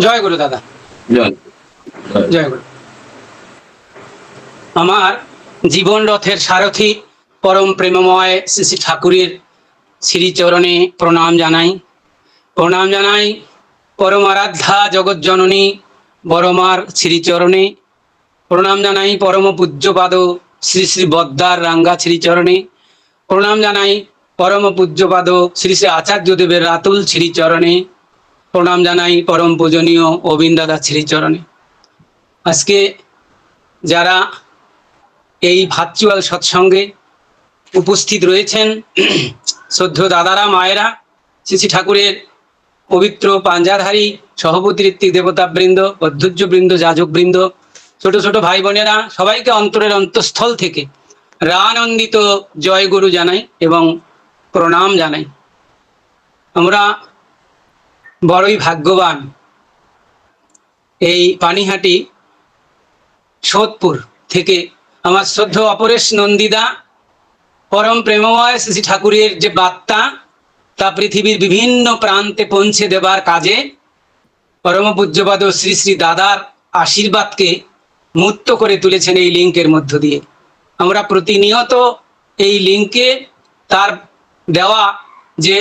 জয় গুরু দাদা। জয় জয় গুরু। আমার জীবন রথের সারথি পরম প্রেমময় শ্রী শ্রী ঠাকুরের শ্রীচরণে প্রণাম জানাই। প্রণাম জানাই পরম আরাধ্যা জগৎ জননী বড়মার শ্রীচরণে। প্রণাম জানাই পরম পূজ্যপাদ শ্রী শ্রী বদ্দার রাঙ্গা শ্রীচরণে। প্রণাম জানাই পরম পূজ্যপাদ শ্রী শ্রী আচার্যদেবের রাতুল শ্রীচরণে। প্রণাম জানাই পরম পূজনীয় অবিন দাদা শ্রীচরণে। আজকে যারা এই ভার্চুয়াল সৎসঙ্গে উপস্থিত রয়েছেন, শ্রদ্ধেয় দাদারা, মায়েরা, শ্রী শ্রী ঠাকুরের পবিত্র পাঞ্জাধারী সহপতি ঋত্বিক দেবতাবৃন্দ, অধ্যুজ্যবৃন্দ, যাজকবৃন্দ, ছোট ছোট ভাই বোনেরা, সবাইকে অন্তরের অন্তঃস্থল থেকে রানন্দিত জয় গুরু জানাই এবং প্রণাম জানাই। আমরা বড়ই ভাগ্যবান। এই পানিহাটি সোদপুর থেকে আমার শ্রদ্ধেয় অপরেশ নন্দিদা পরম প্রেমময় শ্রী ঠাকুরের যে বার্তা তা পৃথিবীর বিভিন্ন প্রান্তে পৌঁছে দেবার কাজে পরম পূজ্যপাদ শ্রী শ্রী দাদার আশীর্বাদকে মূর্ত করে তুলেছেন এই লিঙ্কের মধ্য দিয়ে। আমরা প্রতিনিয়ত এই লিঙ্কে তার দেওয়া যে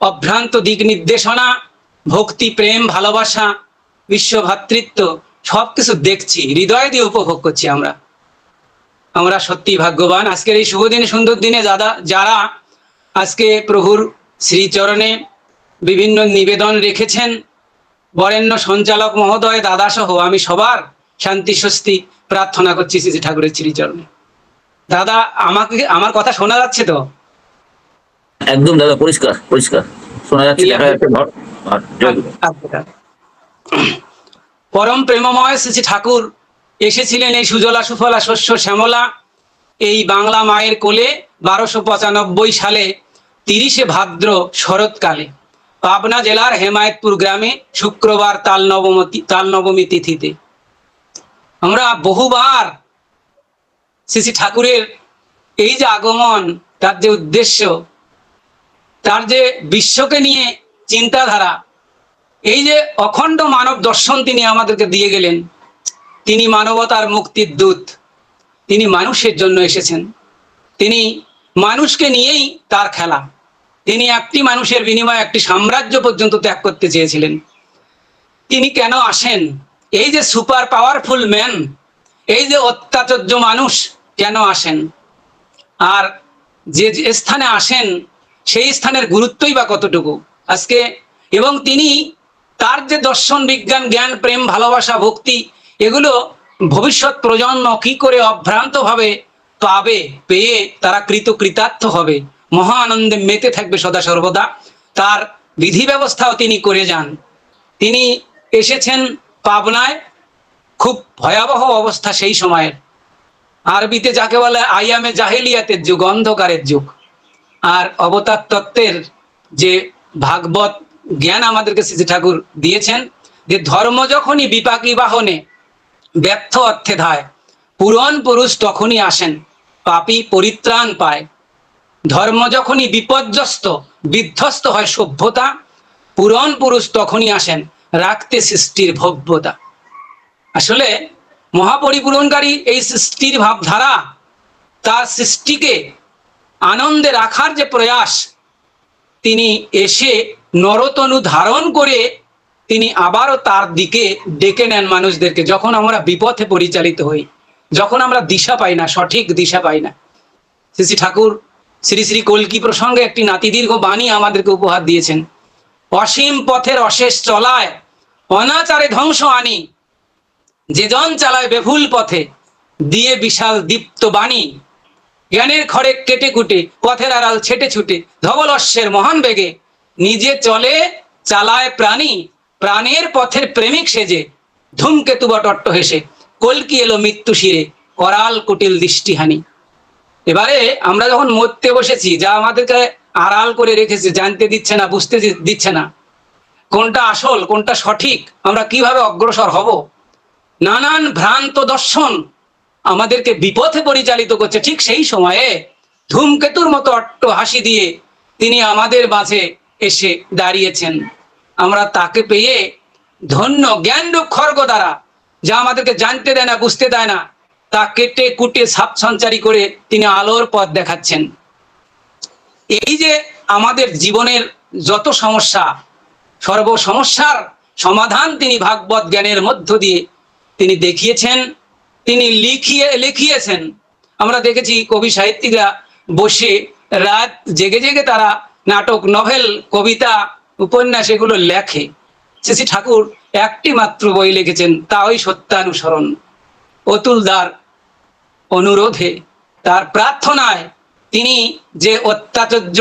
অভ্রান্ত দিক নির্দেশনা, ভক্তি, প্রেম, ভালোবাসা, বিশ্বভ্রাতৃত্ব সব কিছু দেখছি, হৃদয় দিয়ে উপভোগ করছি। আমরা সত্যি ভাগ্যবান। আজকের এই শুভ দিনে, সুন্দর দিনে যারা আজকে প্রভুর শ্রীচরণে বিভিন্ন নিবেদন রেখেছেন, বরেণ্য সঞ্চালক মহোদয়, দাদা সহ আমি সবার শান্তি স্বস্তি প্রার্থনা করছি শ্রী ঠাকুরের শ্রীচরণে। দাদা, আমার কথা শোনা যাচ্ছে তো? একদম দাদা, পরিষ্কার পরিষ্কার শোনা যাচ্ছে। পরম প্রেমময় শ্রী ঠাকুর এসেছিলেন এই সুজলা সুফলা শস্য শ্যামলা এই বাংলা মায়ের কোলে 1295 সালে 30শে ভাদ্র শরৎকালে পাবনা জেলার হেমায়তপুর গ্রামে শুক্রবার তাল নবমী তিথিতে। আমরা বহুবার শ্রী ঠাকুরের এই যে আগমন, তার যে উদ্দেশ্য, তার যে বিশ্বকে নিয়ে চিন্তাধারা, এই যে অখণ্ড মানব দর্শন তিনি আমাদেরকে দিয়ে গেলেন। তিনি মানবতার মুক্তির দূত, তিনি মানুষের জন্য এসেছেন। তিনি মানুষকে নিয়েই তার খেলা। তিনি একটি মানুষের বিনিময়ে একটি সাম্রাজ্য পর্যন্ত ত্যাগ করতে চেয়েছিলেন। তিনি কেন আসেন? এই যে সুপার পাওয়ারফুল ম্যান, এই যে অত্যাচার্য মানুষ কেন আসেন, আর যে স্থানে আসেন সেই স্থানের গুরুত্বই বা কতটুকু আজকে, এবং তিনি তার যে দর্শন, বিজ্ঞান, জ্ঞান, প্রেম, ভালোবাসা, ভক্তি, এগুলো ভবিষ্যৎ প্রজন্ম কি করে অভ্রান্তভাবে পাবে, পেয়ে তারা কৃতার্থ হবে, মহা আনন্দে মেতে থাকবে সদা সর্বদা, তার বিধি ব্যবস্থাও তিনি করে যান। তিনি এসেছেন পাবনায়। খুব ভয়াবহ অবস্থা সেই সময়ের। আরবিতে যাকে বলে আইয়ামে জাহেলিয়াতের যুগ, অন্ধকারের যুগ। আর অবতার তত্ত্বের যে ভাগবত জ্ঞান আমাদেরকে শ্রী ঠাকুর দিয়েছেন, যে ধর্ম যখনই বিপাকী বাহনে ব্যর্থ অর্থে ধায়, পুরন পুরুষ তখনই আসেন, পাপী পরিত্রাণ পায়। ধর্ম যখনই বিপর্যস্ত বিধ্বস্ত হয় সভ্যতা, পুরন পুরুষ তখনই আসেন, রাখতে সৃষ্টির ভব্যতা। আসলে মহাপরিপূরণকারী এই সৃষ্টির ভাবধারা, তার সৃষ্টিকে আনন্দে রাখার যে প্রয়াস, তিনি এসে নরতনু ধারণ করে তিনি আবারও তার দিকে ডেকে নেন মানুষদেরকে। যখন আমরা বিপথে পরিচালিত হই, যখন আমরা দিশা পাই না, সঠিক দিশা পাই না। শ্রী ঠাকুর শ্রী শ্রী কল্কি প্রসঙ্গে একটি নাতিদীর্ঘ বাণী আমাদেরকে উপহার দিয়েছেন। অসীম পথের অশেষ চলায় অনাচারে ধ্বংস আনি, যেজন চালায় বেভুল পথে দিয়ে বিশাল দীপ্ত বাণী। জ্ঞানের খড়ে কেটে কুটে পথের আড়াল ছেটে ছুটে ধবল অশ্বের মহান বেগে নিজে চলে চালায় প্রাণী, প্রাণের পথের প্রেমিক সেজে ধূমকেতু বটট্ট হেসে কল্কি এলো মৃত্যু শিরে করাল কুটিল দৃষ্টিহানি। এবারে আমরা যখন মরতে বসেছি, যা আমাদেরকে আড়াল করে রেখেছে, জানতে দিচ্ছে না, বুঝতে দিচ্ছে না কোনটা আসল কোনটা সঠিক, আমরা কিভাবে অগ্রসর হব, নানান ভ্রান্ত দর্শন আমাদেরকে বিপথে পরিচালিত করছে। ঠিক সেই সময়ে ধূমকেতুর মতো অট্ট হাসি দিয়ে তিনি আমাদের মাঝে এসে দাঁড়িয়েছেন। আমরা তাকে পেয়ে ধন্য জ্ঞানরূপ খড়গ দ্বারা, যা আমাদেরকে জানতে দেয় না, বুঝতে দেয় না, তা কেটে কুটে সাপ সঞ্চারী করে তিনি আলোর পথ দেখাচ্ছেন। এই যে আমাদের জীবনের যত সমস্যা, সর্ব সমস্যার সমাধান তিনি ভাগবত জ্ঞানের মধ্য দিয়ে তিনি দেখিয়েছেন, তিনি লিখিয়েছেন। আমরা দেখেছি কবি সাহিত্যিকরা বসে রাত জেগে জেগে তারা নাটক, নভেল, কবিতা, উপন্যাস এগুলো লেখে। শ্রী ঠাকুর একটি মাত্র বই লিখেছেন, তা ওই সত্যানুসরণ। অতুলদার অনুরোধে, তার প্রার্থনায় তিনি যে অত্যাচার্য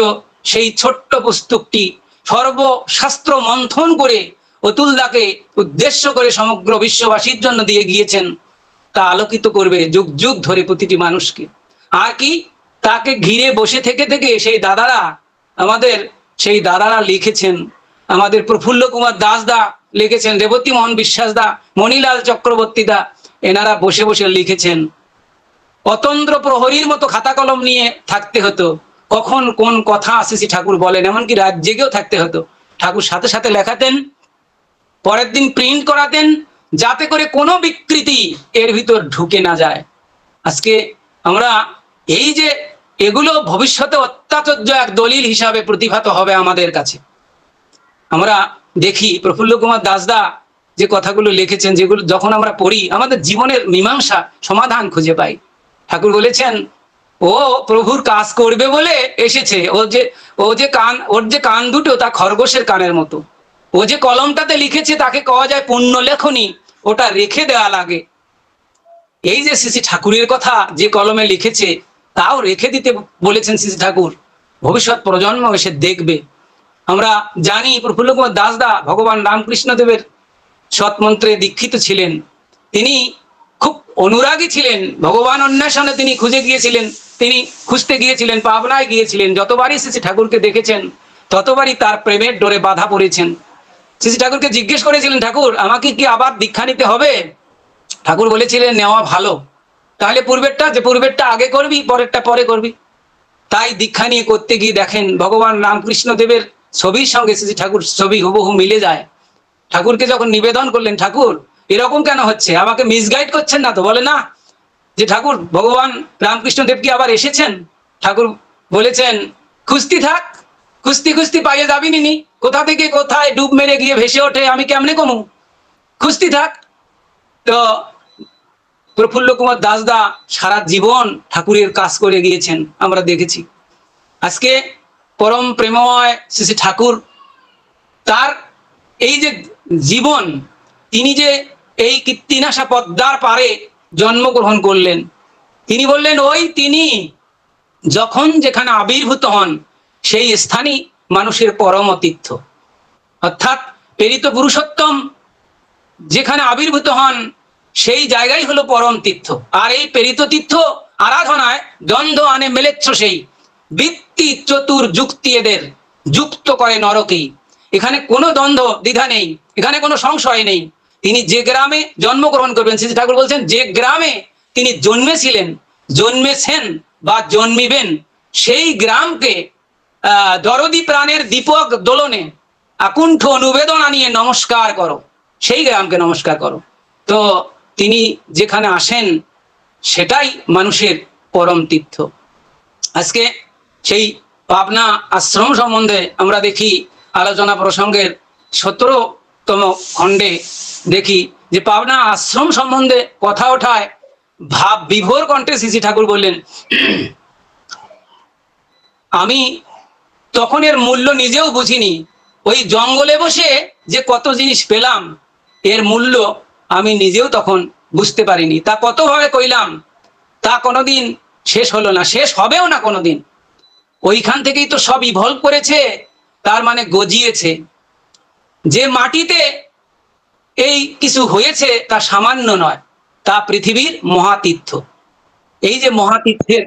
সেই ছোট্ট পুস্তকটি সর্বশাস্ত্র মন্থন করে অতুলদাকে উদ্দেশ্য করে সমগ্র বিশ্ববাসীর জন্য দিয়ে গিয়েছেন, তা আলোকিত করবে যুগ যুগ ধরে প্রতিটি মানুষকে। আর কি, তাকে ঘিরে বসে থেকে থেকে সেই দাদারা লিখেছেন। আমাদের প্রফুল্ল কুমার দাস দা লিখেছেন, রেবতী মোহন বিশ্বাস দা, মণিলাল চক্রবর্তী দা, এনারা বসে বসে লিখেছেন। অতন্দ্র প্রহরীর মতো খাতা কলম নিয়ে থাকতে হতো, কখন কোন কথা শ্রী ঠাকুর বলেন, এমনকি রাত জেগেও থাকতে হতো। ঠাকুর সাথে সাথে লেখাতেন, পরের দিন প্রিন্ট করাতেন, যাতে করে কোনো বিকৃতি এর ভিতর ঢুকে না যায়। আজকে আমরা এই যে এগুলো ভবিষ্যতে অত্যাচার্য এক দলিল হিসাবে প্রতিভাত হবে আমাদের কাছে। আমরা দেখি প্রফুল্ল কুমার দাসদা যে কথাগুলো লিখেছেন, যেগুলো যখন আমরা পড়ি আমাদের জীবনের মীমাংসা সমাধান খুঁজে পাই। ঠাকুর বলেছেন, ও প্রভুর কাজ করবে বলে এসেছে, ওর যে কান দুটো তা খরগোশের কানের মতো, ও যে কলমটাতে লিখেছে তাকে কওয়া যায় পুণ্য লেখনী, ওটা রেখে দেওয়া লাগে। এই যে শ্রী ঠাকুরের কথা যে কলমে লিখেছে তাও রেখে দিতে বলেছেন শ্রী ঠাকুর, ভবিষ্যৎ প্রজন্ম এসে দেখবে। আমরা জানি প্রফুল্ল কুমার দাসদা ভগবান রামকৃষ্ণ দেবের সৎমন্ত্রে দীক্ষিত ছিলেন। তিনি খুব অনুরাগী ছিলেন, ভগবান অন্বেষণে তিনি খুঁজতে গিয়েছিলেন, পাবনায় গিয়েছিলেন। যতবারই শ্রী ঠাকুরকে দেখেছেন ততবারই তার প্রেমের ডোরে বাধা পড়েছেন। শ্রী ঠাকুরকে জিজ্ঞেস করেছিলেন, ঠাকুর আমাকে কি আবার দীক্ষা নিতে হবে? ঠাকুর বলেছিলেন, নেওয়া ভালো, তাহলে পূর্বেরটা আগে করবি, পরেরটা পরে করবি। তাই দীক্ষা নিয়ে করতে গিয়ে দেখেন ভগবান রামকৃষ্ণ দেবের ছবির সঙ্গে শ্রী ঠাকুর ছবি হুবহু মিলে যায়। ঠাকুরকে যখন নিবেদন করলেন, ঠাকুর এরকম কেন হচ্ছে, আমাকে মিসগাইড করছেন না তো? বলে না, যে ঠাকুর ভগবান রামকৃষ্ণ দেব কি আবার এসেছেন? ঠাকুর বলেছেন, খুঁজতি থাক, খুঁজতি পাইয়ে যাবি নি, কোথা থেকে কোথায় ডুব মেরে গিয়ে ভেসে ওঠে আমি কেমনে কমু, খুঁজতি থাক। তো প্রফুল্ল কুমার দাসদা সারা জীবন ঠাকুরের কাজ করে গিয়েছেন, আমরা দেখেছি। আজকে পরম প্রেমময় শ্রী ঠাকুর, তার এই যে জীবন, তিনি যে এই কীর্তিনাশা পদ্মার পারে জন্মগ্রহণ করলেন, তিনি বললেন তিনি যখন যেখানে আবির্ভূত হন সেই স্থানই মানুষের পরম তীর্থ। অর্থাৎ প্রেরিত পুরুষোত্তম যেখানে আবির্ভূত হন সেই জায়গাই হলো পরম তীর্থ। আর এই প্রেরিত তীর্থ আরাধনায় দ্বন্দ্ব আনে মেলেচ্ছ, সেই বৃত্তি চতুর যুক্তি এদের যুক্ত করে নরকেই। এখানে কোনো দ্বন্দ্ব দ্বিধা নেই, এখানে কোনো সংশয় নেই। তিনি যে গ্রামে জন্মগ্রহণ করবেন, শ্রী ঠাকুর বলছেন, যে গ্রামে তিনি জন্মেছেন বা জন্মিবেন, সেই গ্রামকে দরদি প্রাণের দীপক দোলনে আকুণ্ঠ অনুবেদনা নিয়ে নমস্কার করো, সেই গ্রামকে নমস্কার করো। তো তিনি যেখানে আসেন সেটাই মানুষের পরম তীর্থ। আজকে সেই পাবনা আশ্রম সম্বন্ধে আমরা দেখি আলোচনা প্রসঙ্গের 17তম খণ্ডে দেখি যে পাবনা আশ্রম সম্বন্ধে কথা ওঠায় ভাব বিভোর কণ্ঠে শ্রী ঠাকুর বললেন, আমি তখন এর মূল্য নিজেও বুঝিনি, ওই জঙ্গলে বসে যে কত জিনিস পেলাম এর মূল্য আমি নিজেও তখন বুঝতে পারিনি। তা কতভাবে কইলাম, তা কোনোদিন শেষ হলো না, শেষ হবেও না কোনোদিন। ওইখান থেকেই তো সব ইভলভ করেছে, তার মানে গজিয়েছে। যে মাটিতে এই কিছু হয়েছে তা সামান্য নয়, তা পৃথিবীর মহাতীর্থ। এই যে মহাতীর্থের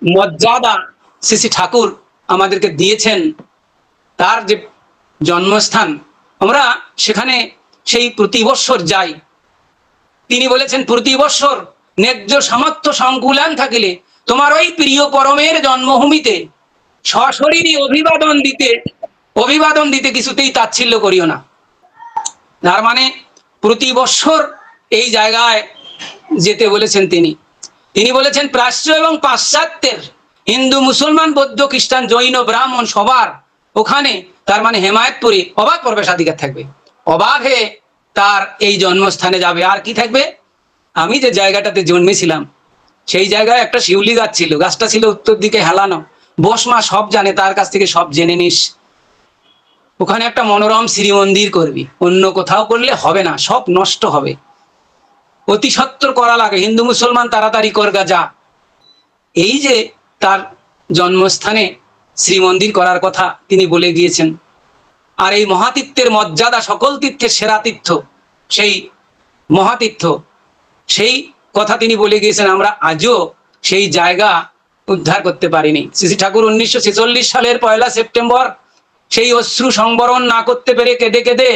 মর্যাদা শ্রী ঠাকুর আমাদেরকে দিয়েছেন, তার যে জন্মস্থান, আমরা সেখানে সেই প্রতি বৎসর যাই। তিনি বলেছেন, প্রতি বৎসর ন্যায্য সামর্থ্য সংকুলান থাকিলে তোমার ওই প্রিয় পরমের জন্মভূমিতে সশরীরী অভিবাদন দিতে কিছুতেই তাচ্ছিল্য করিও না। তার মানে প্রতি বছর এই জায়গায় যেতে বলেছেন তিনি। তিনি বলেছেন প্রাচ্য এবং পাশ্চাত্যের হিন্দু, মুসলমান, বৌদ্ধ, খ্রিস্টান, জৈন, ব্রাহ্মণ সবার ওখানে, তার মানে হেমায়তপুরে অবাধ প্রবেশাধিকার থাকবে। অবাধে তার এই জন্মস্থানে যাবে। আর কি থাকবে? আমি যে জায়গাটাতে জন্মেছিলাম সেই জায়গায় একটা শিউলি গাছ ছিল, গাছটা ছিল উত্তর দিকে হেলানো। বসমা সব জানে, তার কাছ থেকে সব জেনে নিস। ওখানে একটা মনোরম শ্রীমন্দির করবি, অন্য কোথাও করলে হবে না, সব নষ্ট হবে। অতি সত্বর করা লাগে, হিন্দু মুসলমান তাড়াতাড়ি করগা যা। এই যে তার জন্মস্থানে শ্রীমন্দির করার কথা তিনি বলে গিয়েছেন। আর এই মহাতীর্থের মর্যাদা সকল তীর্থের সেরা তীর্থ, সেই মহাতীর্থ, সেই কথা তিনি বলে গিয়েছেন। আমরা আজও সেই জায়গা উদ্ধার করতে পারিনি। শ্রী ঠাকুর 1946 সালের 1 সেপ্টেম্বর সেই অশ্রু সংবরণ না করতে পেরে কেঁদে কেঁদে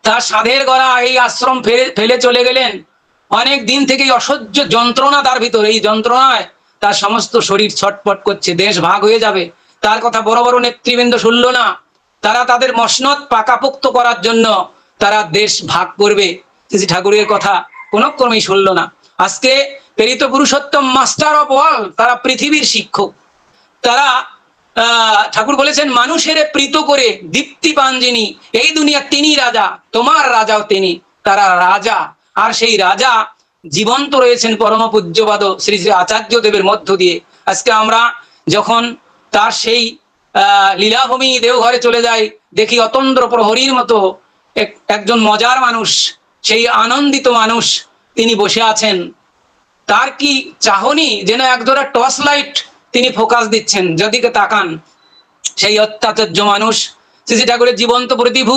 তার সাধের গড়া এই আশ্রম ফেলে চলে গেলেন। অনেক দিন থেকেই অসহ্য যন্ত্রণা তার ভিতর, এই যন্ত্রণায় তার সমস্ত শরীর ছটপট করছে, দেশ ভাগ হয়ে যাবে। তার কথা বড় বড় নেতৃবৃন্দ শুনল না। তারা তাদের মসনদ পাকাপোক্ত করার জন্য তারা দেশ ভাগ করবে, শ্রী ঠাকুরের কথা কোনো ক্রমেই শুনল না। আজকে প্রেরিত পুরুষোত্তম মাস্টার অফ অল, তারা পৃথিবীর শিক্ষক। তারা ঠাকুর বলেছেন মানুষের প্রীত করে দীপ্তি পান যিনি, এই দুনিয়া তিনি রাজা, তোমার রাজাও তিনি। তারা রাজা, আর সেই রাজা জীবন্ত রয়েছেন পরম পূজ্যপাদ শ্রী শ্রী আচার্য দেবের মধ্য দিয়ে। আজকে আমরা যখন তার সেই লীলাভূমি দেওঘরে চলে যাই, দেখি অতন্দ্র প্রহরীর মতো একজন মজার মানুষ, সেই আনন্দিত মানুষ তিনি বসে আছেন। তার কি চাহনি, যেন একজোড়া টর্চ লাইট তিনি ফোকাস দিচ্ছেন, যেদিকে তাকান সেই অত্যাচার্য মানুষ শ্রী ঠাকুরের জীবন্ত প্রতিভু,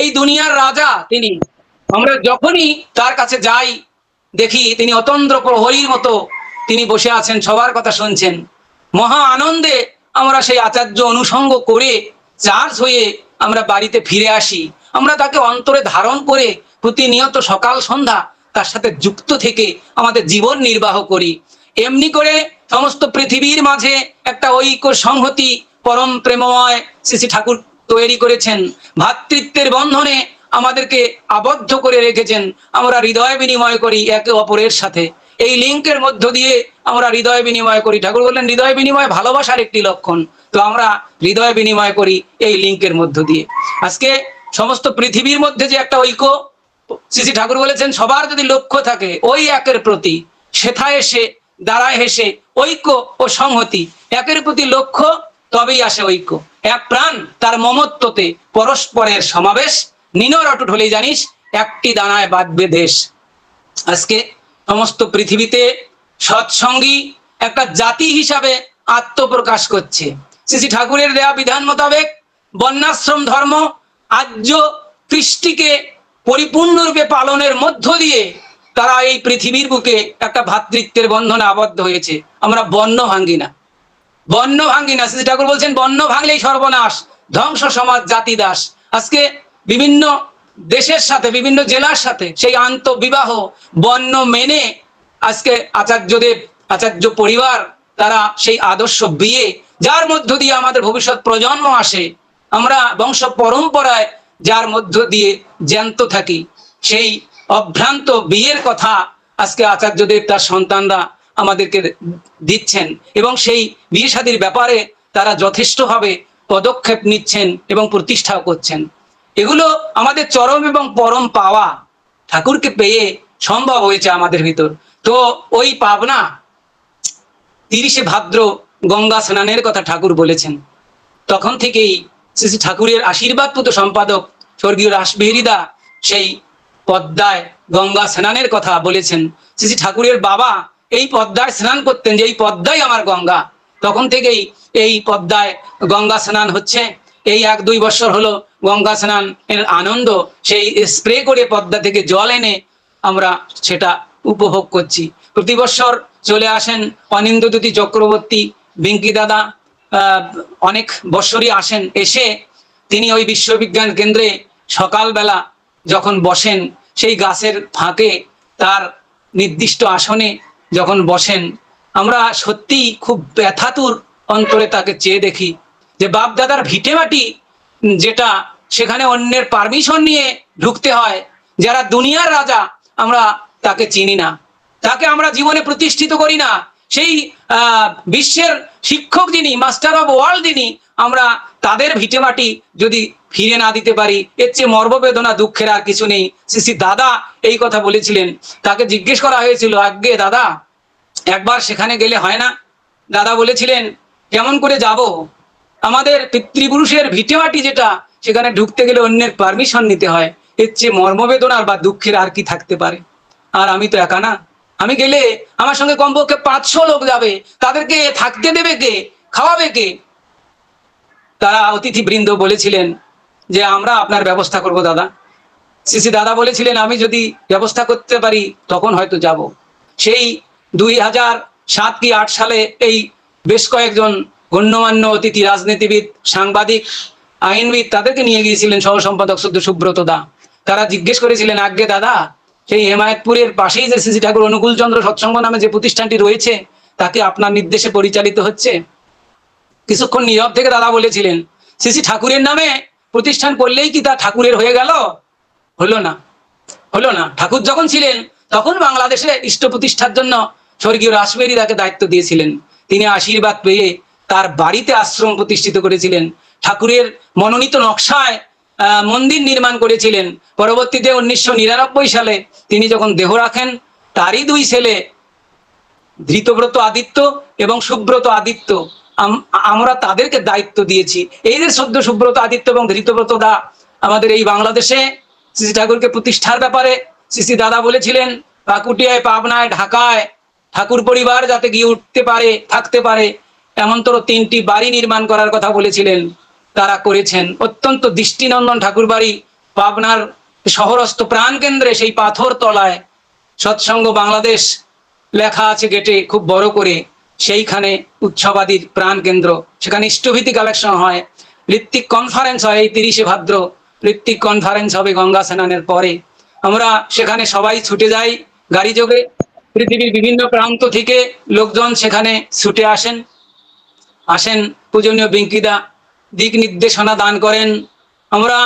এই দুনিয়ার রাজা তিনি। আমরা যখনই তার কাছে যাই দেখি তিনি অতন্দ্র প্রহরীর মতো তিনি বসে আছেন, সবার কথা শুনছেন। মহা আনন্দে আমরা সেই আচার্য অনুসঙ্গ করে চার্জ হয়ে আমরা বাড়িতে ফিরে আসি। আমরা তাকে অন্তরে ধারণ করে প্রতিনিয়ত সকাল সন্ধ্যা তার সাথে যুক্ত থেকে আমাদের জীবন নির্বাহ করি। এমনি করে সমস্ত পৃথিবীর মাঝে একটা ঐক্য সংহতি পরম প্রেমময় শ্রী ঠাকুর তৈরি করেছেন। ভ্রাতৃত্বের বন্ধনে আমাদেরকে আবদ্ধ করে রেখেছেন। আমরা হৃদয় বিনিময় করি একে অপরের সাথে, এই লিঙ্কের মধ্য দিয়ে আমরা হৃদয় বিনিময় করি। ঠাকুর বললেন হৃদয় বিনিময় ভালোবাসার একটি লক্ষণ। তো আমরা হৃদয় বিনিময় করি এই লিঙ্কের মধ্য দিয়ে। আজকে সমস্ত পৃথিবীর মধ্যে যে একটা ঐক্য, শ্রী ঠাকুর বলেছেন সবার যদি লক্ষ্য থাকে ওই একের প্রতি, সেথায় এসে দাঁড়ায় হেসে ঐক্য ও সংহতি, একের প্রতি লক্ষ্য, তবেই আসে ঐক্য। এক প্রাণ তার মমত্বতে পরস্পরের সমাবেশ, নিনর অটুট হলেই জানিস একটি দানায় বাঁধবে দেশ। আজকে সমস্ত পৃথিবীতে সৎসঙ্গী একটা জাতি হিসাবে আত্মপ্রকাশ করছে। শ্রী ঠাকুরের দেয়া বিধান মোতাবেক বর্ণাশ্রম ধর্ম আর্য কৃষ্টিকে পরিপূর্ণরূপে পালনের মধ্য দিয়ে তারা এই পৃথিবীর বুকে একটা ভ্রাতৃত্বের বন্ধনে আবদ্ধ হয়েছে। আমরা বর্ণ ভাঙ্গি না, বর্ণ ভাঙ্গি না। শ্রী ঠাকুর বলছেন বর্ণ ভাঙলেই সর্বনাশ, ধ্বংস সমাজ জাতি দাস। আজকে বিভিন্ন দেশের সাথে, বিভিন্ন জেলার সাথে সেই আন্তঃবিবাহ বর্ণ মেনে আজকে আচার্যদেব, আচার্য পরিবার, তারা সেই আদর্শ বিয়ে, যার মধ্য দিয়ে আমাদের ভবিষ্যৎ প্রজন্ম আসে, আমরা বংশ পরম্পরায় যার মধ্য দিয়ে জ্যান্ত থাকি, সেই অভ্রান্ত বিয়ের কথা আজকে আচার্যদেব তার সন্তানরা আমাদেরকে দিচ্ছেন, এবং সেই বিয়ে শাদীর ব্যাপারে তারা যথেষ্টভাবে পদক্ষেপ নিচ্ছেন এবং প্রতিষ্ঠাও করছেন। এগুলো আমাদের চরম এবং পরম পাওয়া, ঠাকুরকে পেয়ে সম্ভব হয়েছে আমাদের ভিতর। তো ওই পাবনা 30শে ভাদ্র গঙ্গা স্নানের কথা ঠাকুর বলেছেন। তখন থেকেই শ্রী ঠাকুরের আশীর্বাদপুত সম্পাদক স্বর্গীয় রাসবিহারীদা সেই পদ্মায় গঙ্গা স্নানের কথা বলেছেন। শ্রী ঠাকুরের বাবা এই পদ্মায় স্নান করতেন, যে এই পদ্মাই আমার গঙ্গা। তখন থেকেই এই পদ্মায় গঙ্গা স্নান হচ্ছে। এই 1-2 বছর হলো গঙ্গা স্নান এর আনন্দ, সেই স্প্রে করে পদ্মা থেকে জল এনে আমরা সেটা উপভোগ করছি। প্রতি বছর চলে আসেন অনিন্দ্যজ্যোতি চক্রবর্তী, বিঙ্কি দাদা, অনেক বছরই আসেন। এসে তিনি ওই বিশ্ববিজ্ঞান কেন্দ্রে সকালবেলা যখন বসেন, সেই গাছের ফাঁকে তার নির্দিষ্ট আসনে যখন বসেন, আমরা সত্যি খুব ব্যথাতুর অন্তরে তাকে চেয়ে দেখি যে বাপ দাদার ভিটে মাটি, যেটা সেখানে অন্যের পারমিশন নিয়ে ঢুকতে হয়, যারা দুনিয়ার রাজা আমরা তাকে চিনি না, তাকে আমরা জীবনে প্রতিষ্ঠিত করি না, সেই বিশ্বের শিক্ষক যিনি, মাস্টার অফ ওয়ার্ল্ড যিনি, আমরা তাদের ভিটেমাটি যদি ফিরে না দিতে পারি, এর চেয়ে মর্মবেদনা দুঃখের আর কিছু নেই। শ্রী দাদা এই কথা বলেছিলেন। তাকে জিজ্ঞেস করা হয়েছিল, আজ্ঞে দাদা একবার সেখানে গেলে হয় না? দাদা বলেছিলেন, কেমন করে যাব, আমাদের পিতৃপুরুষের ভিটেমাটি যেটা, সেখানে ঢুকতে গেলে অন্যের পারমিশন নিতে হয়, এর চেয়ে মর্মবেদনার বা দুঃখের আর কি থাকতে পারে? আর আমি তো একা না, আমি গেলে আমার সঙ্গে কমপক্ষে 500 লোক যাবে, তাদেরকে থাকতে দেবে কে, খাওয়াবে কে? তারা অতিথিবৃন্দ বলেছিলেন যে আমরা আপনার ব্যবস্থা করব দাদা। শ্রী দাদা বলেছিলেন, আমি যদি ব্যবস্থা করতে পারি তখন হয়তো যাব। সেই 2007 কি 8 সালে এই বেশ কয়েকজন গণ্যমান্য অতিথি, রাজনীতিবিদ, সাংবাদিক, আইনবিদ, তাদেরকে নিয়ে গিয়েছিলেন সহ সম্পাদক সদ্য সুব্রত দা। তারা জিজ্ঞেস করেছিলেন, আজ্ঞে দাদা সেই হেমায়তপুরের পাশেই যে শ্রী ঠাকুর অনুকূলচন্দ্র সৎসঙ্গ নামে যে প্রতিষ্ঠানটি রয়েছে, তাকে আপনার নির্দেশে পরিচালিত হচ্ছে? কিছুক্ষণ নীরব থেকে দাদা বলেছিলেন, শ্রী ঠাকুরের নামে প্রতিষ্ঠান করলেই কি তা ঠাকুরের হয়ে গেল? হলো না, হলো না। ঠাকুর যখন ছিলেন তখন বাংলাদেশে ইষ্ট প্রতিষ্ঠার জন্য স্বর্গীয় রাসবিহারী তাকে দায়িত্ব দিয়েছিলেন। তিনি আশীর্বাদ পেয়ে তার বাড়িতে আশ্রম প্রতিষ্ঠিত করেছিলেন, ঠাকুরের মনোনীত নকশায় মন্দির নির্মাণ করেছিলেন। পরবর্তীতে 1999 সালে তিনি যখন দেহ রাখেন, তারই 2 ছেলে ধৃতব্রত আদিত্য এবং সুব্রত আদিত্য, আমরা তাদেরকে দায়িত্ব দিয়েছি। এই যে সদ্য সুব্রত আদিত্য এবং ধৃতব্রত দা আমাদের এই বাংলাদেশে শ্রী ঠাকুরকে প্রতিষ্ঠার ব্যাপারে শ্রী দাদা বলেছিলেন, পাকুটিয়ায়, পাবনায়, ঢাকায় ঠাকুর পরিবার যাতে গিয়ে উঠতে পারে, থাকতে পারে, এমনতর 3টি বাড়ি নির্মাণ করার কথা বলেছিলেন। তারা করেছেন। অত্যন্ত দৃষ্টিনন্দন ঠাকুর বাড়ি পাবনার শহরস্থ প্রাণ কেন্দ্রে, সেই পাথর তলায় সৎসঙ্গ বাংলাদেশ লেখা আছে গেটে খুব বড় করে। সেইখানে উৎসবাদীর প্রাণ কেন্দ্র, সেখানে ইষ্টভীতি কালেকশন হয়, ঋত্বিক কনফারেন্স হয়। এই 30শে ভাদ্র ঋত্বিক কনফারেন্স হবে গঙ্গা স্নানের পরে। আমরা সেখানে সবাই ছুটে যাই গাড়ি যোগে, পৃথিবীর বিভিন্ন প্রান্ত থেকে লোকজন সেখানে ছুটে আসেন। পূজনীয় বিঙ্কিদা দিক নির্দেশনা দান করেন। আমরা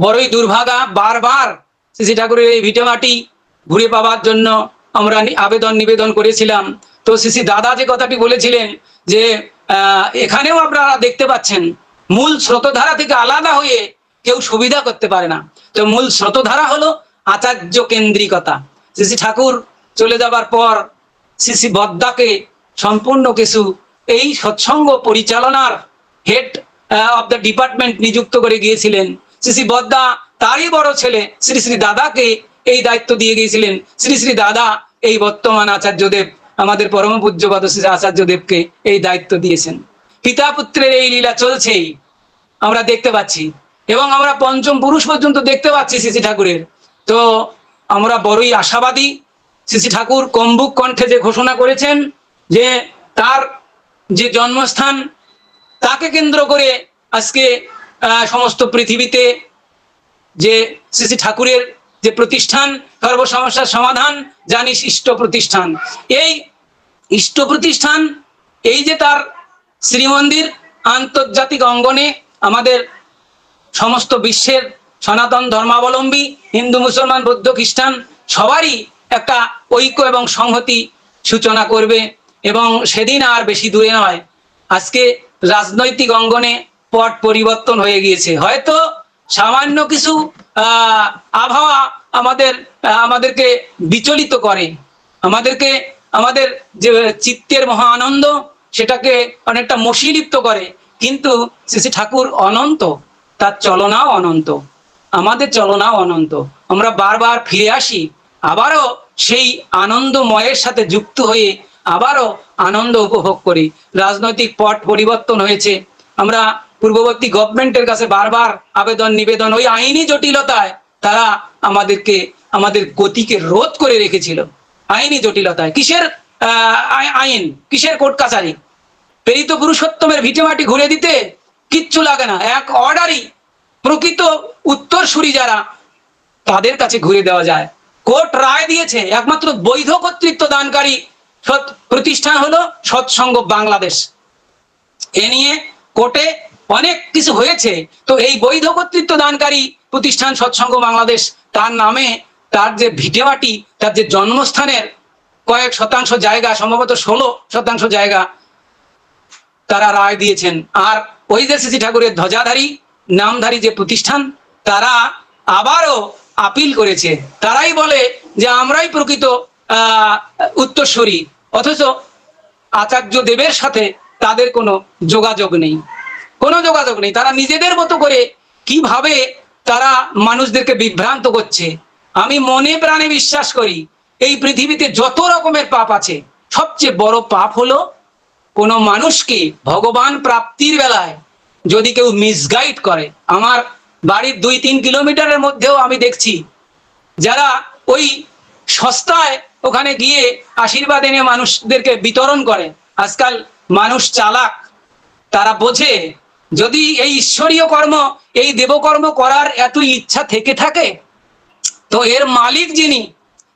বড়ই দুর্ভাগা, বারবার শ্রী ঠাকুরের এই ভিটেমাটি ঘুরে পাওয়ার জন্য আমরা আবেদন নিবেদন করেছিলাম। তো শ্রী দাদা যে কথাটি বলেছিলেন যে এখানেও আপনারা দেখতে পাচ্ছেন মূল স্রোতধারা থেকে আলাদা হয়ে কেউ সুবিধা করতে পারে না। তো মূল স্রোতধারা হলো আচার্য কেন্দ্রিকতা। শ্রী ঠাকুর চলে যাবার পর শ্রী বদ্দাকে সম্পূর্ণ কিছু এই সৎসঙ্গ পরিচালনার হেড অফ দ্য ডিপার্টমেন্ট নিযুক্ত করে গিয়েছিলেন। শ্রী বদ্দা তারই বড় ছেলে শ্রী দাদাকে এই দায়িত্ব দিয়ে গিয়েছিলেন। শ্রী দাদা এই বর্তমান আচার্যদেব, আমাদের পরম পূজ্যপাদ শ্রী আচার্যদেবকে এই দায়িত্ব দিয়েছেন। পিতা পুত্রের এই লীলা চলছেই, আমরা দেখতে পাচ্ছি, এবং আমরা পঞ্চম পুরুষ পর্যন্ত দেখতে পাচ্ছি শ্রী ঠাকুরের। তো আমরা বড়ই আশাবাদী। শ্রী ঠাকুর কম্বুক কণ্ঠে যে ঘোষণা করেছেন যে তার যে জন্মস্থান, তাকে কেন্দ্র করে আজকে সমস্ত পৃথিবীতে যে শ্রী ঠাকুরের যে প্রতিষ্ঠান, সর্বসমস্যার সমাধান জানিস ইষ্ট প্রতিষ্ঠান, এই ইষ্ট প্রতিষ্ঠান, এই যে তার শ্রীমন্দির আন্তর্জাতিক অঙ্গনে আমাদের সমস্ত বিশ্বের সনাতন ধর্মাবলম্বী হিন্দু, মুসলমান, বৌদ্ধ, খ্রিস্টান সবারই একটা ঐক্য এবং সংহতি সূচনা করবে। এবং সেদিন আর বেশি দূরে নয়, আজকে রাজনৈতিক অঙ্গনে পট পরিবর্তন হয়ে গিয়েছে। হয়তো সামান্য কিছু আবহাওয়া আমাদেরকে বিচলিত করে, আমাদের যে চিত্তের মহা আনন্দ সেটাকে অনেকটা মশীলিপ্ত করে, কিন্তু শ্রী ঠাকুর অনন্ত, তার চলনাও অনন্ত, আমাদের চলনাও অনন্ত। আমরা বারবার ফিরে আসি, আবারও সেই আনন্দময়ের সাথে যুক্ত হয়ে আবারও আনন্দ উপভোগ করি। রাজনৈতিক পট পরিবর্তন হয়েছে, আমরা পূর্ববর্তী গভর্নমেন্টের কাছে বারবার আবেদন নিবেদন, ওই আইনি জটিলতায় তারা আমাদের গতিকে রোধ করে রেখেছিল। আইনি জটিলতায়, কিসের আইন, কিসের কোর্ট কাছারি, প্রেরিত পুরুষোত্তমের ভিটেমাটি ঘুরে দিতে কিচ্ছু লাগে না, এক অর্ডারই প্রকৃত উত্তরসূরি যারা, তাদের কাছে ঘুরে দেওয়া যায়। কোর্ট রায় দিয়েছে, একমাত্র বৈধ কর্তৃত্ব দানকারী প্রতিষ্ঠান হলো সৎসঙ্গ বাংলাদেশ। এ নিয়ে কোর্টে অনেক কিছু হয়েছে। তো এই বৈধ কর্তৃত্ব দানকারী প্রতিষ্ঠান সৎসঙ্গ বাংলাদেশ, তার নামে তার যে ভিটেমাটি, তার যে জন্মস্থানের কয়েক শতাংশ জায়গা, সম্ভবত 16% জায়গা তারা রায় দিয়েছেন। আর ওই যে শ্রী ঠাকুরের ধ্বজাধারী নামধারী যে প্রতিষ্ঠান, তারা আবারও আপিল করেছে। তারাই বলে যে আমরাই প্রকৃত উত্তরসূরি, অথচ আচার্য দেবের সাথে তাদের কোনো যোগাযোগ নেই, কোনো যোগাযোগ নেই। তারা নিজেদের মতো করে কিভাবে তারা মানুষদেরকে বিভ্রান্ত করছে। আমি মনে প্রাণে বিশ্বাস করি এই পৃথিবীতে যত রকমের পাপ আছে, সবচেয়ে বড় পাপ হলো কোনো মানুষকে ভগবান প্রাপ্তির বেলায় যদি কেউ মিসগাইড করে। আমার বাড়ির 2-3 কিলোমিটারের মধ্যেও আমি দেখছি যারা ওই সস্তায় ওখানে গিয়ে আশীর্বাদ এনে মানুষদেরকে বিতরণ করে। আজকাল মানুষ চালাক, তারা বোঝে যদি এই ঈশ্বরীয় কর্ম, এই দেবকর্ম করার এত ইচ্ছা থেকে থাকে, তো এর মালিক যিনি,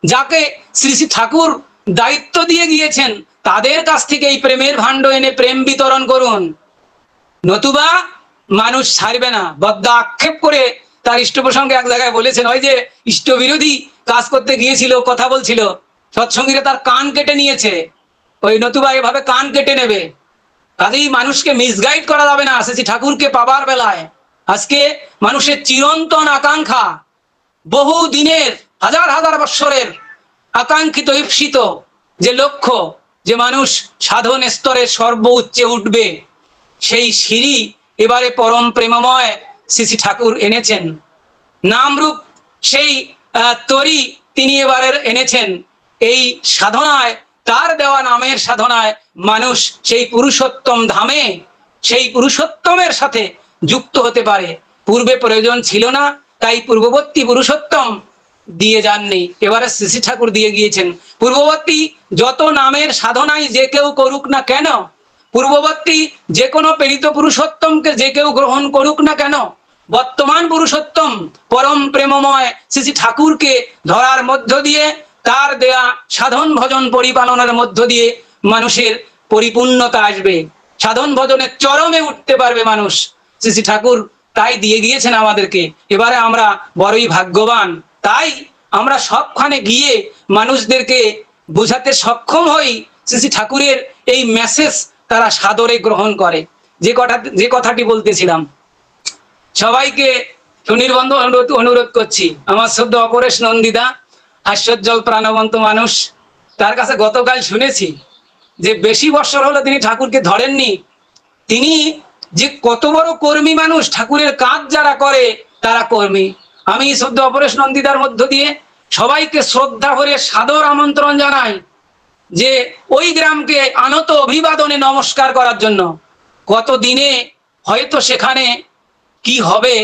যাকে শ্রী শ্রী ঠাকুর দায়িত্ব দিয়ে গিয়েছেন, তাদের কাছ থেকে এই প্রেমের ভাণ্ড এনে প্রেম বিতরণ করুন, নতুবা মানুষ ছাড়বে না। বদ্দা আক্ষেপ করে তার ইষ্ট প্রসঙ্গে এক জায়গায় বলেছেন, ওই যে ইষ্ট বিরোধী কাজ করতে গিয়েছিল, কথা বলছিল, সৎসঙ্গীরা তার কান কেটে নিয়েছে, ওই নতুবা এভাবে কান কেটে নেবে। কাজেই মানুষকে মিসগাইড করা যাবে না শ্রী ঠাকুরকে পাবার বেলায়। আজকে মানুষের চিরন্তন আকাঙ্ক্ষা, বহু দিনের, হাজার হাজার বৎসরের আকাঙ্ক্ষিত ঈপ্সিত যে লক্ষ্য, যে মানুষ সাধন স্তরে সর্বোচ্চে উঠবে, সেই সিঁড়ি এবারে পরম প্রেমময় শ্রী শ্রী ঠাকুর এনেছেন। নামরূপ সেই তরি তিনি এবারে এনেছেন। এই সাধনায়, তার দেওয়া নামের সাধনায় মানুষ সেই পুরুষোত্তম ধামে, সেই পুরুষোত্তমের সাথে যুক্ত হতে পারে। পূর্বে প্রয়োজন ছিল না, তাই পূর্ববর্তী পুরুষোত্তম দিয়ে যাননি, এবারে শ্রী শ্রী ঠাকুর দিয়ে গিয়েছেন। পূর্ববর্তী যত নামের সাধনায় যে কেউ করুক না কেন, পূর্ববর্তী যে কোনো প্রেরিত পুরুষোত্তমকে যে কেউ গ্রহণ করুক না কেন, বর্তমান পুরুষোত্তম পরম প্রেমময় শ্রী শ্রী ঠাকুরকে ধরার মধ্য দিয়ে, তার দেয়া সাধন ভজন পরিপালনের মধ্য দিয়ে মানুষের পরিপূর্ণতা আসবে, সাধন ভজনের চরমে উঠতে পারবে মানুষ। শ্রী শ্রী ঠাকুর তাই দিয়ে গিয়েছেন আমাদেরকে। এবারে আমরা বড়ই ভাগ্যবান, তাই আমরা সবখানে গিয়ে মানুষদেরকে বোঝাতে সক্ষম হই শ্রী শ্রী ঠাকুরের এই মেসেজ তারা সাদরে গ্রহণ করে। যে কথাটি বলতেছিলাম, সবাইকে সুনির্বন্ধ অনুরোধ করছি, আমার শ্রদ্ধা অপরেশ নন্দিদা, হাস্যোজ্জ্বল প্রাণবন্ত মানুষ, তার কাছে গতকাল শুনেছি যে বেশি বছর হলো তিনি ঠাকুরকে ধরেননি। তিনি যে কত বড় কর্মী মানুষ, ঠাকুরের কাজ যারা করে তারা কর্মী। আমি শ্রদ্ধা অপরেশ নন্দিদার মধ্য দিয়ে সবাইকে শ্রদ্ধা ভরে সাদর আমন্ত্রণ জানাই যে ওই গ্রামকে আনত অভিবাদনে নমস্কার করার জন্য। কত দিনে হয়তো সেখানে কি হবে,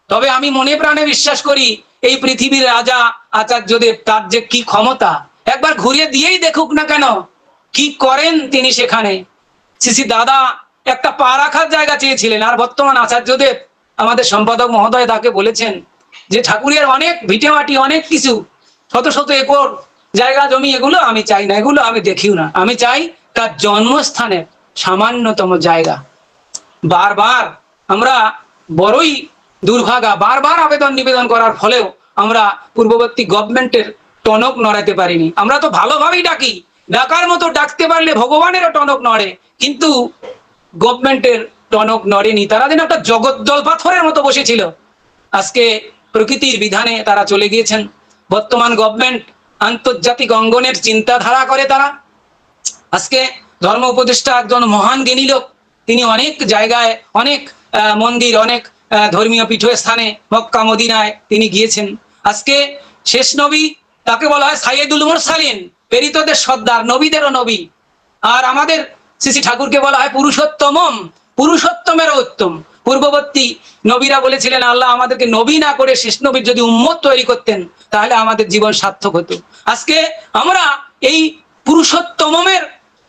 তবে আমি মনে প্রাণে বিশ্বাস করি এই পৃথিবীর রাজা আচার্যদেব, তার যে কি ক্ষমতা, একবার ঘুরিয়ে দিয়েই দেখুক না কেন কি করেন তিনি সেখানে। শ্রী দাদা একটা পা রাখার জায়গা চেয়েছিলেন, আর বর্তমান আচার্যদেব আমাদের সম্পাদক মহোদয় তাকে বলেছেন যে ঠাকুরের অনেক ভিটেমাটি, অনেক কিছু, শত শত একর জায়গা জমি, এগুলো আমি চাই না, এগুলো আমি দেখিও না, আমি চাই তার জন্মস্থানের সামান্যতম জায়গা। বারবার আমরা বড়ই দুর্ভাগা, বারবার আবেদন নিবেদন করার ফলেও আমরা পূর্ববর্তী গভর্নমেন্টের টনক নড়াতে পারিনি। আমরা তো ভালোভাবেই ডাকি, ডাকার মতো ডাকতে পারলে ভগবানেরও টনক নড়ে, কিন্তু গভর্নমেন্টের টনক নড়েনি। তারা যেন একটা জগদ্দল পাথরের মতো বসেছিল। আজকে প্রকৃতির বিধানে তারা চলে গিয়েছেন। বর্তমান গভর্নমেন্ট আন্তর্জাতিক অঙ্গনের চিন্তাধারা করে তারা। আজকে ধর্ম উপদেষ্টা একজন মহান জ্ঞানী লোক, তিনি অনেক জায়গায়, অনেক মন্দির, অনেক ধর্মীয় পীঠস্থানে, মক্কা মদিনায় তিনি গিয়েছেন। আজকে শেষ নবী, তাকে বলা হয় সাইয়েদুল মুরসালিন, প্রেরিতদের সর্দার, নবীদেরও নবী। আর আমাদের শ্রী শ্রী ঠাকুরকে বলা হয় পুরুষোত্তমম, পুরুষোত্তমেরও উত্তম। পূর্ববর্তী নবীরা বলেছিলেন আল্লাহ আমাদেরকে নবী না করে শেষ নবীর যদি উম্মত তৈরি করতেন তাহলে আমাদের জীবন সার্থক হতো। আজকে আমরা এই পুরুষোত্তমের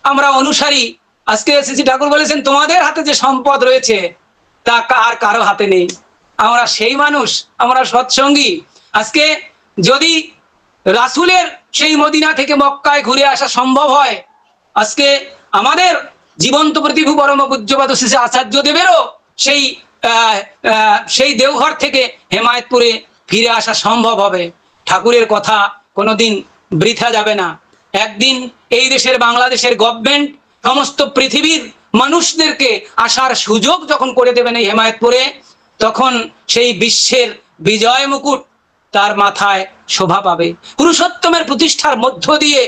আমরা অনুসারী। আজকে শ্রী শ্রী ঠাকুর বলেছেন তোমাদের হাতে যে সম্পদ রয়েছে তা আর কারো হাতে নেই। আমরা সেই মানুষ, আমরা সৎসঙ্গী। আজকে যদি রাসূলের সেই মদিনা থেকে মক্কায় ঘুরে আসা সম্ভব হয়, আজকে আমাদের জীবন্ত প্রতিভু পরম পূজ্যপাদ শ্রী আচার্য দেবেরও সেই সেই দেওঘর থেকে হেমায়তপুরে ফিরে আসা সম্ভব হবে। ঠাকুরের কথা কোনোদিন বৃথা যাবে না। একদিন এই দেশের বাংলাদেশের গভর্নমেন্ট সমস্ত পৃথিবীর মানুষদেরকে আসার সুযোগ যখন করে দেবেন এই হেমায়তপুরে, তখন সেই বিশ্বের বিজয় মুকুট তার মাথায় শোভা পাবে। পুরুষোত্তমের প্রতিষ্ঠার মধ্য দিয়ে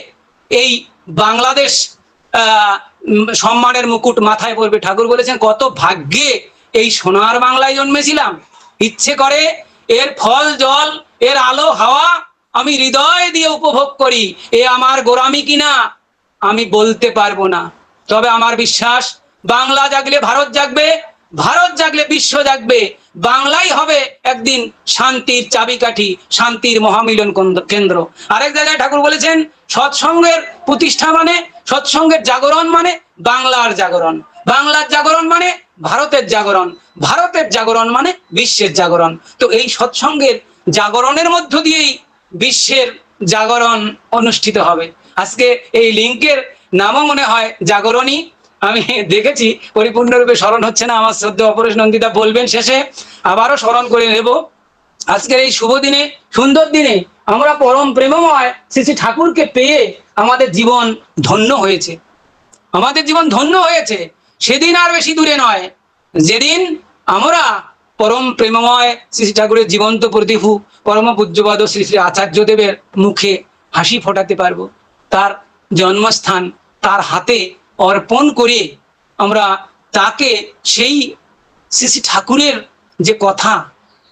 এই বাংলাদেশ সম্মানের মুকুট মাথায় পড়বে। ঠাকুর বলেছেন, কত ভাগ্যে এই সোনার বাংলায় জন্মেছিলাম। ইচ্ছে করে এর ফল জল, এর আলো হাওয়া আমি হৃদয় দিয়ে উপভোগ করি। এ আমার গোরামি কিনা আমি বলতে পারবো না। তবে আমার বিশ্বাস, বাংলা জাগলে ভারত জাগবে, ভারত জাগলে বিশ্ব জাগবে। বাংলাই হবে একদিন শান্তির চাবিকাঠি, শান্তির মহামিলন কেন্দ্র। আরেক জায়গায় ঠাকুর বলেছেন, সৎসঙ্গের প্রতিষ্ঠা মানে, সৎসঙ্গের জাগরণ মানে বাংলার জাগরণ, বাংলার জাগরণ মানে ভারতের জাগরণ, ভারতের জাগরণ মানে বিশ্বের জাগরণ। তো এই সৎসঙ্গের জাগরণের মধ্য দিয়েই বিশ্বের জাগরণ অনুষ্ঠিত হবে। আজকে এই লিঙ্কের নামও মনে হয় জাগরণী। আমি দেখেছি পরিপূর্ণরূপে স্মরণ হচ্ছে না, আমার শ্রদ্ধেয় অপরেশ নন্দিতা বলবেন শেষে, আবারও স্মরণ করে নেব। আজকের এই শুভ দিনে, সুন্দর দিনে আমরা পরম প্রেমময় শ্রী শ্রী ঠাকুরকে পেয়ে আমাদের জীবন ধন্য হয়েছে, আমাদের জীবন ধন্য হয়েছে। সেদিন আর বেশি দূরে নয়, যেদিন আমরা পরম প্রেমময় শ্রী শ্রী ঠাকুরের জীবন্ত প্রতিভু পরম পূজ্যপাদ শ্রী শ্রী আচার্যদেবের মুখে হাসি ফোটাতে পারবো। তার জন্মস্থান তার হাতে অর্পণ করে আমরা তাকে সেই শ্রী শ্রী ঠাকুরের যে কথা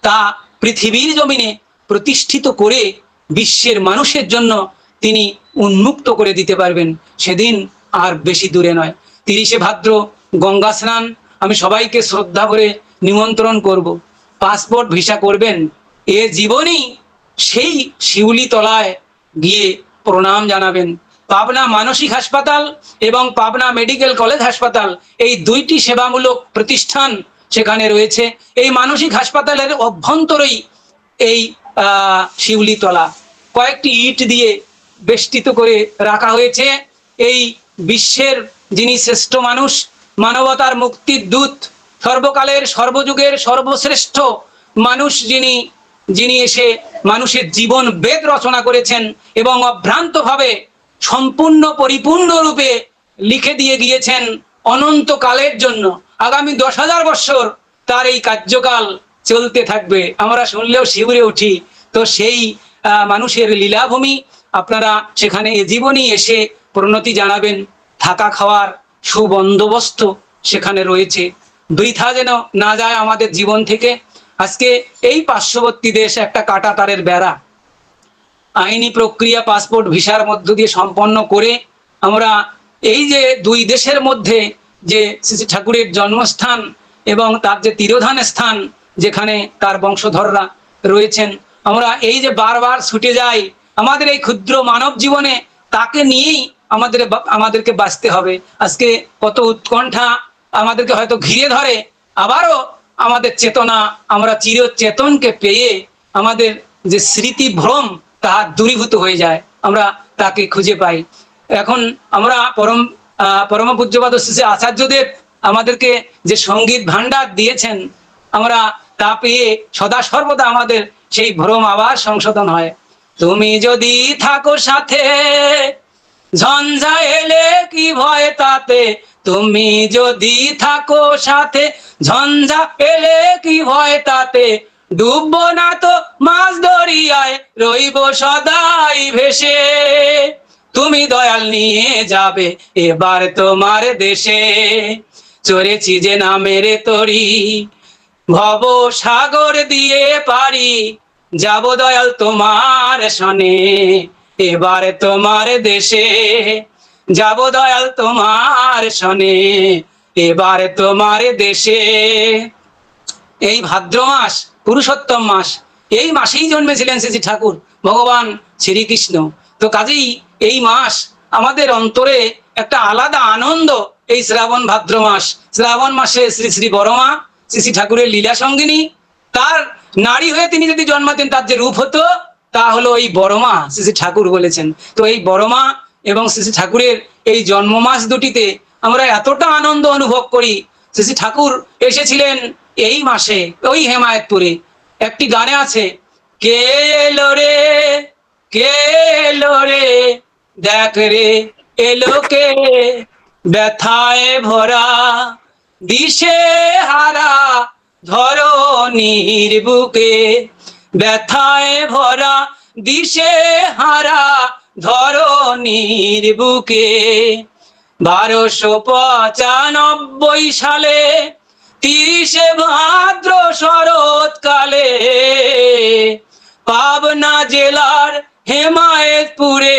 তা পৃথিবীর জমিনে প্রতিষ্ঠিত করে বিশ্বের মানুষের জন্য তিনি উন্মুক্ত করে দিতে পারবেন। সেদিন আর বেশি দূরে নয়। 30শে ভাদ্র গঙ্গা স্নান আমি সবাইকে শ্রদ্ধা করে নিমন্ত্রণ করব। পাসপোর্ট ভিসা করবেন, এ জীবনই সেই শিউলি তলায় গিয়ে প্রণাম জানাবেন। পাবনা মানসিক হাসপাতাল এবং পাবনা মেডিকেল কলেজ হাসপাতাল, এই দুইটি সেবামূলক প্রতিষ্ঠান সেখানে রয়েছে। এই মানসিক হাসপাতালের অভ্যন্তরেই এই শিউলিতলা কয়েকটি ইট দিয়ে বেষ্টিত করে রাখা হয়েছে। এই বিশ্বের যিনি শ্রেষ্ঠ মানুষ, মানবতার মুক্তির দূত, সর্বকালের সর্বযুগের সর্বশ্রেষ্ঠ মানুষ, যিনি এসে মানুষের জীবন বেদ রচনা করেছেন এবং অভ্রান্তভাবে সম্পূর্ণ পরিপূর্ণ রূপে লিখে দিয়ে গিয়েছেন অনন্তকালের জন্য। আগামী 10,000 বৎসর তার এই কার্যকাল চলতে থাকবে। আমরা শুনলেও শিউরে উঠি। তো সেই মানুষের লীলাভূমি, আপনারা সেখানে এ জীবনই এসে প্রণতি জানাবেন। থাকা খাওয়ার সুবন্দোবস্ত সেখানে রয়েছে। বৃথা যেন না যায় আমাদের জীবন থেকে। আজকে এই পার্শ্ববর্তী দেশ একটা কাঁটা তারের বেড়া, আইনি প্রক্রিয়া পাসপোর্ট ভিসার মধ্য দিয়ে সম্পন্ন করে আমরা এই যে দুই দেশের মধ্যে যে শ্রী শ্রী ঠাকুরের জন্মস্থান এবং তার যে তিরোধান স্থান, যেখানে তার বংশধররা রয়েছেন, আমরা এই যে বারবার ছুটে যাই আমাদের এই ক্ষুদ্র মানব জীবনে, তাকে নিয়েই আমাদেরকে বাঁচতে হবে। আজকে কত উৎকণ্ঠা আমাদেরকে হয়তো ঘিরে ধরে, আবারও আমাদের চেতনা, আমরা চিরচেতনকে পেয়ে আমাদের যে স্মৃতি ভ্রম তাহা দূরীভূত হয়ে যায়, আমরা তাকে খুঁজে পাই। এখন আমরা পরম পূজ্যপাদ শ্রী শ্রী আচার্যদেব আমাদেরকে যে সঙ্গীত ভান্ডার দিয়েছেন, আমরা তা পেয়ে সদা সর্বদা আমাদের সেই ভ্রম আবার সংশোধন হয়। তুমি যদি থাকো সাথে, ঝঞ্ঝা এলে কি ভয় তাতে, তুমি যদি থাকো সাথে, ঝঞ্ঝা এলে কি ভয় তাতে, ডুববো না তো মাছ দরিয়ায়, রইব সদাই ভেসে, তুমি দয়াল নিয়ে যাবে এবার তোমার দেশে, চড়েছি যে নামের তরি, ভব সাগর দিয়ে পারি, যাব দয়াল তোমার সনে, এবার তোমার দেশে, যাব দয়াল তোমার সনে, এবার তোমার দেশে। এই ভাদ্র মাস পুরুষোত্তম মাস, এই মাসেই জন্মেছিলেন শ্রী শ্রী ঠাকুর ভগবান শ্রীকৃষ্ণ। তো কাজেই এই মাস আমাদের অন্তরে একটা আলাদা আনন্দ। এই শ্রাবণ ভাদ্র মাস, শ্রাবণ মাসে শ্রী শ্রী বড়মা শ্রী শ্রী ঠাকুরের লীলা সঙ্গিনী, তার নারী হয়ে তিনি যদি জন্মাতেন তার যে রূপ হতো তা হলো এই বড়মা শ্রী শ্রী ঠাকুর বলেছেন। তো এই বড়মা এবং শ্রী শ্রী ঠাকুরের এই জন্ম মাস দুটিতে আমরা এতটা আনন্দ অনুভব করি, শ্রী ঠাকুর এসেছিলেন এই মাসে ওই হেমায়েতপুরে। একটি গানে আছে, কে এলো রে, কে এলো রে, দেখ রে এলো কে, ব্যথায় ভরা দিশে হারা ধরণীর বুকে, ব্যথায় ভরা দিশে হারা ধরণীর বুকে। 1295 সালে 30 ভাদ্র শরৎকালে পাবনা জেলার হেমায়েতপুরে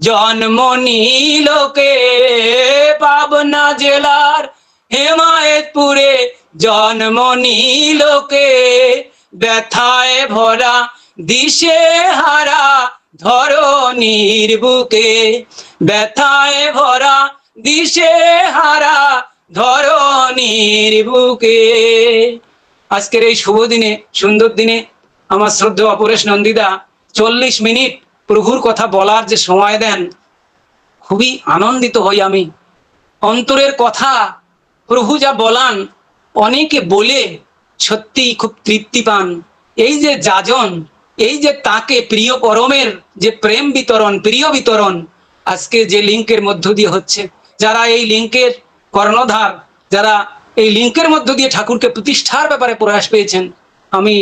জন্ম নিল কে, পাবনা জেলার হেমায়েতপুরে জন্ম নিল কে, ব্যথায় ভরা দিশে হারা ধরণীর বুকে, ব্যথায় ভরা দিশে হারা ধরণীর বুকে। আজকের এই শুভ দিনে, সুন্দর দিনে আমার শ্রদ্ধেয় অপরেশ নন্দিদা 40 মিনিট প্রভুর কথা বলার যে সময় দেন, খুবই আনন্দিত হই আমি। অন্তরের কথা প্রভু যা বলান, অনেকে বলে সত্যি খুব তৃপ্তি পান। এই যে যাজন, এই যে তাকে প্রিয় পরমের যে প্রেম বিতরণ, প্রিয় বিতরণ আজকে যে লিঙ্কের মধ্য দিয়ে হচ্ছে, যারা এই লিঙ্কের কর্ণধার, যারা এই লিঙ্কের মধ্য দিয়ে ঠাকুরকে প্রতিষ্ঠার ব্যাপারে প্রয়াস পেয়েছেন, আমি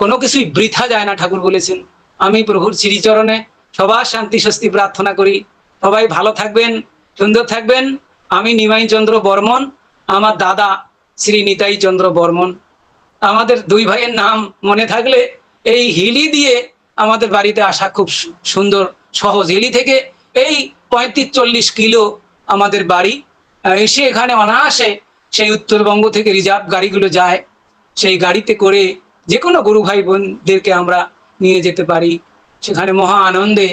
কোনো কিছুই বৃথা যায় না ঠাকুর বলেছেন। আমি প্রভুর শ্রীচরণে সবার শান্তি স্বস্তি প্রার্থনা করি। সবাই ভালো থাকবেন, সুন্দর থাকবেন। আমি নিমাই চন্দ্র বর্মন, আমার দাদা শ্রী নিতাই চন্দ্র বর্মন। আমাদের দুই ভাইয়ের নাম মনে থাকলে এই হিলি দিয়ে আমাদের বাড়িতে আসা খুব সুন্দর, সহজ। হিলি থেকে এই 35-40 কিলো আমাদের বাড়ি। এসে এখানে অনায়াসে সেই উত্তরবঙ্গ থেকে রিজার্ভ গাড়িগুলো যায়, সেই গাড়িতে করে যে কোনো গুরু ভাই বোনদেরকে আমরা নিয়ে যেতে পারি। সেখানে মহা আনন্দে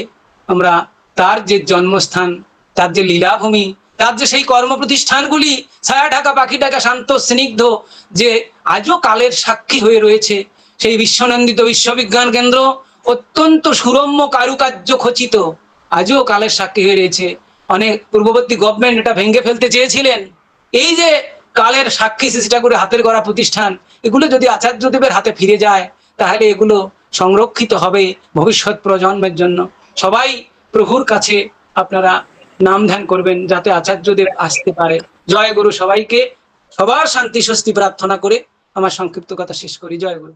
আমরা তার যে জন্মস্থান, তার যে লীলাভূমি, তার যে সেই কর্ম প্রতিষ্ঠানগুলি, ছায়া ঢাকা পাখি ঢাকা শান্ত স্নিগ্ধ, যে আজও কালের সাক্ষী হয়ে রয়েছে, সেই বিশ্বনন্দিত বিশ্ববিজ্ঞান কেন্দ্র অত্যন্ত সুরম্য কারুকার্য খচিত, আজও কালের সাক্ষী হয়ে রয়েছে। অনেক পূর্ববর্তী গভর্নমেন্ট এটা ভেঙে ফেলতে চেয়েছিলেন। এই যে কালের সাক্ষী শ্রী ঠাকুরের হাতের গড়া প্রতিষ্ঠান, এগুলো যদি আচার্যদেবের হাতে ফিরে যায়, তাহলে এগুলো সংরক্ষিত হবে ভবিষ্যৎ প্রজন্মের জন্য। সবাই প্রভুর কাছে আপনারা নাম ধ্যান করবেন যাতে আচার্যদেব আসতে পারে। জয় গুরু। সবাইকে সবার শান্তি স্বস্তি প্রার্থনা করে আমার সংক্ষিপ্ত কথা শেষ করি। জয় গুরু।